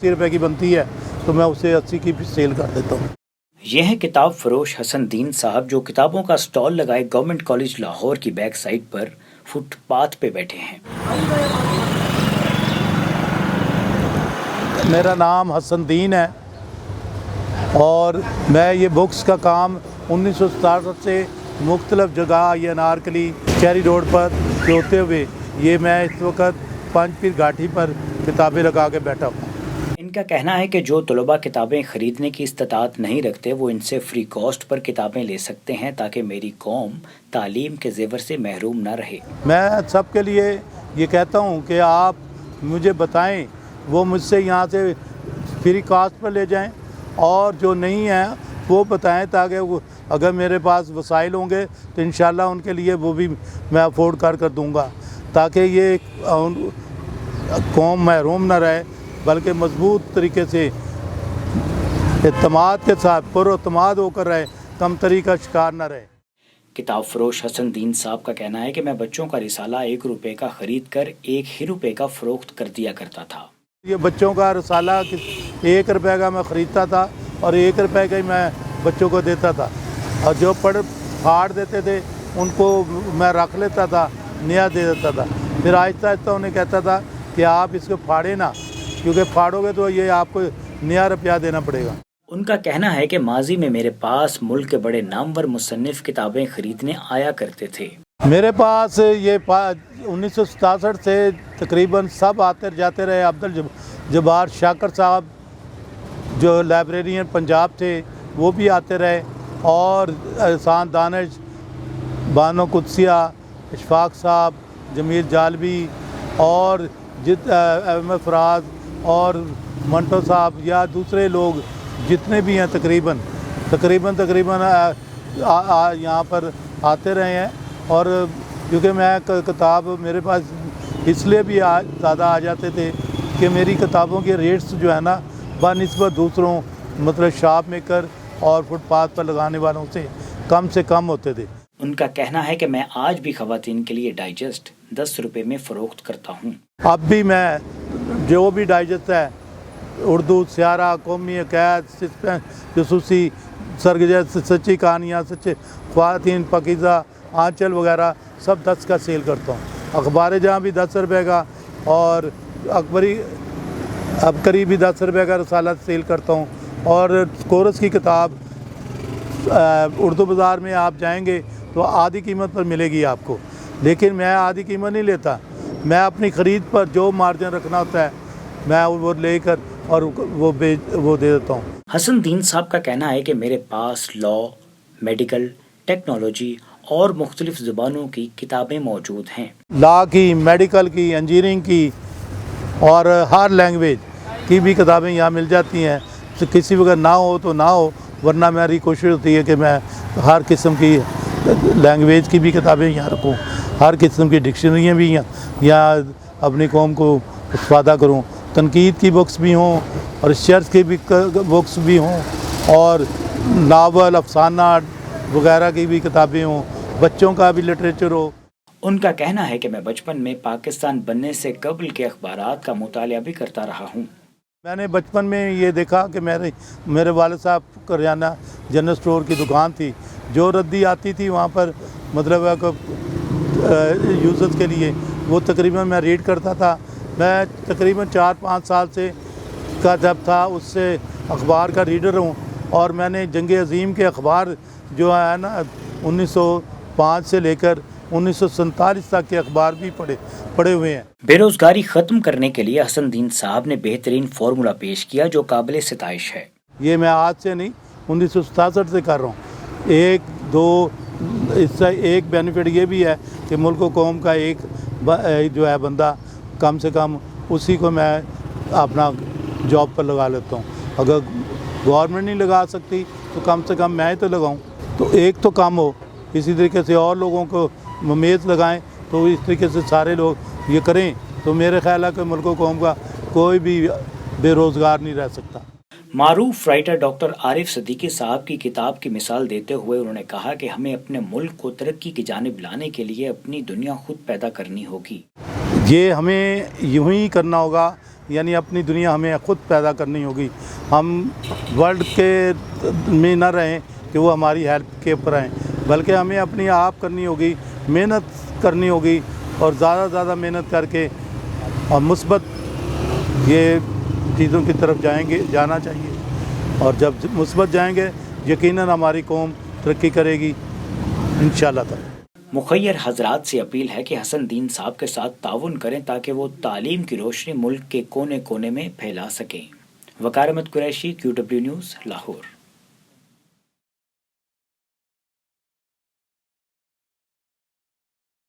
रुपए की बनती है तो मैं उसे 80 की सेल कर देता हूँ। यह है किताब फरोश हसन दीन साहब जो किताबों का स्टॉल लगाए गवर्नमेंट कॉलेज लाहौर की बैक साइड पर फुटपाथ पे बैठे हैं। मेरा नाम हसन दीन है और मैं ये बुक्स का काम 1967 से मुख्तलिफ जगह ये अनारकली चेरी रोड पर होते हुए ये मैं इस वक्त पंज पीर घाटी पर किताबें लगा के बैठा हूँ। इनका कहना है कि जो तलबा किताबें ख़रीदने की इस्तात नहीं रखते वो इनसे फ्री कॉस्ट पर किताबें ले सकते हैं ताकि मेरी कौम तालीम के ज़ेवर से महरूम ना रहे। मैं सबके लिए ये कहता हूँ कि आप मुझे बताएं, वो मुझसे यहाँ से फ्री कॉस्ट पर ले जाएं और जो नहीं है वो बताएं ताकि वो अगर मेरे पास वसाइल होंगे तो इंशाल्लाह उनके लिए वो भी मैं अफोर्ड कर दूँगा ताकि ये कौम महरूम ना रहे बल्कि मजबूत तरीके से एतमाद के साथ पुरअतमाद होकर रहे, कमतरी का शिकार न रहे। किताब फरोश हसन दीन साहब का कहना है कि मैं बच्चों का रिसाला 1 रुपये का ख़रीद कर 1 ही रुपये का फ़रोख्त कर दिया करता था। ये बच्चों का रिसाला 1 रुपये का मैं ख़रीदता था और 1 रुपये का ही मैं बच्चों को देता था और जो फाड़ देते थे उनको मैं रख लेता था, नया दे देता था। फिर आहिस्ता आहिस्ता उन्हें कहता था कि आप इसको फाड़े ना, क्योंकि फाड़ोगे तो ये आपको नया रुपया देना पड़ेगा। उनका कहना है कि माजी में मेरे पास मुल्क के बड़े नामवर मुसन्निफ किताबें खरीदने आया करते थे। मेरे पास ये 1967 से तकरीबन सब आते जाते रहे। अब्दुल जब्बार शाकर साहब जो लाइब्रेरियन पंजाब थे वो भी आते रहे और एहसान दानिश, बानो कुदसिया, इशफाक साहब, जमील जालवी और अहमद फराज और मंटो साहब या दूसरे लोग जितने भी हैं तकरीबन यहाँ पर आते रहे हैं। और क्योंकि मैं किताब मेरे पास इसलिए भी ज़्यादा आ जाते थे कि मेरी किताबों के रेट्स जो है ना बनिस्बत दूसरों मतलब शॉप मेकर और फुटपाथ पर लगाने वालों से कम होते थे। उनका कहना है कि मैं आज भी खवातीन के लिए डाइजेस्ट 10 रुपये में फ़रोख्त करता हूँ। अब भी मैं जो भी डाइजेस्ट है उर्दू, सियारा, कौमी अकैद, जसूसी, सरगजत, सच्ची कहानियाँ, सच्चे ख्वातीन, पाकीज़ा, आंचल वगैरह सब 10 का सेल करता हूँ। अखबार जहाँ भी 10 रुपये का और अबकरी भी 10 रुपये का रसाला सेल करता हूँ। और कोरस की किताब उर्दू बाज़ार में आप जाएंगे तो आधी कीमत पर मिलेगी आपको, लेकिन मैं आधी कीमत नहीं लेता। मैं अपनी ख़रीद पर जो मार्जिन रखना होता है मैं वो लेकर और वो दे देता हूँ। हसन दीन साहब का कहना है कि मेरे पास लॉ, मेडिकल, टेक्नोलॉजी और मुख्तलिफ ज़ुबानों की किताबें मौजूद हैं। लॉ की, मेडिकल की, इंजीनियरिंग की और हर लैंग्वेज की भी किताबें यहाँ मिल जाती हैं। तो किसी वगैरह ना हो तो ना हो, वरना मेरी कोशिश होती है कि मैं हर किस्म की लैंग्वेज की भी किताबें यहाँ रखूँ, हर किस्म की डिक्शनरियाँ भी यहाँ अपनी कौम को इस्तेफादा करूँ। तनकीद की बुक्स भी हों और रिसर्च की भी बुक्स भी हों और नावल, अफसाना वगैरह की भी किताबें हों, बच्चों का भी लिटरेचर हो। उनका कहना है कि मैं बचपन में पाकिस्तान बनने से कबल के अखबारात का मुतालिया भी करता रहा हूँ। मैंने बचपन में ये देखा कि मेरे वालिद साहब करियाना जनरल स्टोर की दुकान थी, जो रद्दी आती थी वहाँ पर मतलब यूज़र्स के लिए वो तकरीबन मैं रीड करता था। मैं तकरीबन 4-5 साल से का जब था उससे अखबार का रीडर हूँ और मैंने जंग अज़ीम के अखबार जो है ना 1905 से लेकर 1947 तक के अखबार भी पढ़े हुए हैं। बेरोजगारी ख़त्म करने के लिए हसन दीन साहब ने बेहतरीन फार्मूला पेश किया जो काबिल सिताइश है। ये मैं आज से नहीं 1967 से कर रहा हूँ। इससे एक बेनिफिट ये भी है कि मुल्क व कौम का एक जो है बंदा कम से कम उसी को मैं अपना जॉब पर लगा लेता हूँ। अगर गवर्नमेंट नहीं लगा सकती तो कम से कम मैं ही तो लगाऊँ, तो एक तो काम हो। इसी तरीके से और लोगों को मेज़ लगाएं तो इस तरीके से सारे लोग ये करें तो मेरे ख्याल है कि मुल्क व कौम का कोई भी बेरोज़गार नहीं रह सकता। मारूफ राइटर डॉक्टर आरिफ सदीकी साहब की किताब की मिसाल देते हुए उन्होंने कहा कि हमें अपने मुल्क को तरक्की की जानिब लाने के लिए अपनी दुनिया खुद पैदा करनी होगी। ये हमें यूँ ही करना होगा یعنی اپنی دنیا ہمیں خود پیدا کرنی ہوگی. ہم ورلڈ کے میں نہ رہیں کہ وہ ہماری ہیلپ کے اوپر آئیں, بلکہ ہمیں اپنی آپ کرنی ہوگی, محنت کرنی ہوگی, اور زیادہ سے زیادہ محنت کر کے اور مثبت یہ چیزوں کی طرف جانا چاہیے. اور جب مثبت جائیں گے یقیناً ہماری قوم ترقی کرے گی انشاءاللہ تعالی. مخیر حضرات سے اپیل ہے کہ حسن دین صاحب کے ساتھ تعاون کریں تاکہ وہ تعلیم کی روشنی ملک کے کونے کونے میں پھیلا سکیں. وقار احمد قریشی, QW نیوز, لاہور.